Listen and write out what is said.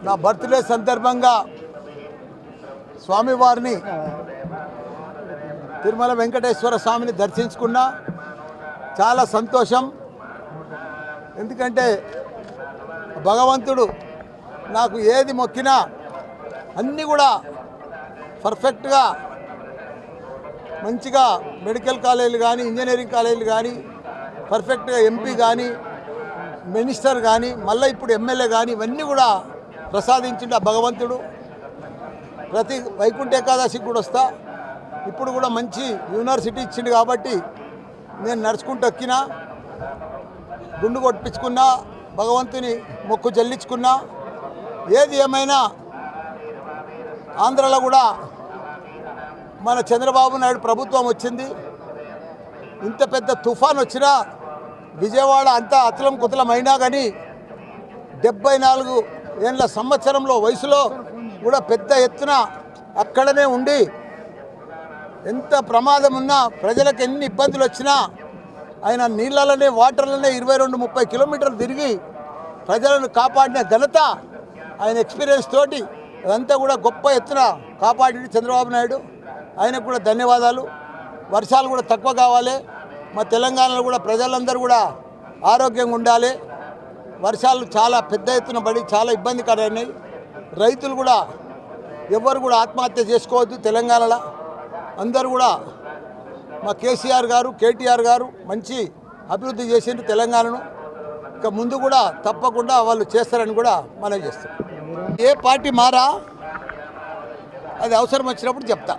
నా బర్త్డే సందర్భంగా స్వామివారిని తిరుమల వెంకటేశ్వర స్వామిని దర్శించుకున్నా. చాలా సంతోషం. ఎందుకంటే భగవంతుడు నాకు ఏది మొక్కినా అన్నీ కూడా పర్ఫెక్ట్గా మంచిగా మెడికల్ కాలేజీలు కానీ ఇంజనీరింగ్ కాలేజీలు కానీ పర్ఫెక్ట్గా ఎంపీ కానీ మినిస్టర్ కానీ మళ్ళీ ఇప్పుడు ఎమ్మెల్యే కానీ ఇవన్నీ కూడా ప్రసాదించిండు ఆ భగవంతుడు. ప్రతి వైకుంఠ ఏకాదశికి కూడా వస్తా. ఇప్పుడు కూడా మంచి యూనివర్సిటీ ఇచ్చిండు కాబట్టి నేను నడుచుకుంటూ ఎక్కినా, గుండు కొట్టించుకున్నా, భగవంతుని మొక్కు చెల్లించుకున్నా. ఏది ఏమైనా ఆంధ్రలో కూడా మన చంద్రబాబు నాయుడు ప్రభుత్వం వచ్చింది. ఇంత పెద్ద తుఫాన్ వచ్చినా విజయవాడ అంతా అతలం కుతలమైనా కానీ 74 ఏళ్ళ సంవత్సరంలో వయసులో కూడా పెద్ద ఎత్తున అక్కడనే ఉండి ఎంత ప్రమాదం ఉన్నా ప్రజలకు ఎన్ని ఇబ్బందులు వచ్చినా ఆయన నీళ్ళలోనే వాటర్లోనే 22-30 కిలోమీటర్లు తిరిగి ప్రజలను కాపాడిన ఘనత ఆయన ఎక్స్పీరియన్స్ తోటి అదంతా కూడా గొప్ప ఎత్తున కాపాడి చంద్రబాబు నాయుడు. ఆయనకు కూడా ధన్యవాదాలు. వర్షాలు కూడా తక్కువ కావాలి. మా తెలంగాణలో కూడా ప్రజలందరూ కూడా ఆరోగ్యంగా ఉండాలి. వర్షాలు చాలా పెద్ద ఎత్తున పడి చాలా ఇబ్బందికరమైనాయి. రైతులు కూడా ఎవరు కూడా ఆత్మహత్య చేసుకోవద్దు. తెలంగాణలో అందరూ కూడా మా కేసీఆర్ గారు కేటీఆర్ గారు మంచి అభివృద్ధి చేసిండ్రు తెలంగాణను. ఇక ముందు కూడా తప్పకుండా వాళ్ళు చేస్తారని కూడా మనం చేస్తాం. ఏ పార్టీ మారా అది అవసరం వచ్చినప్పుడు చెప్తా.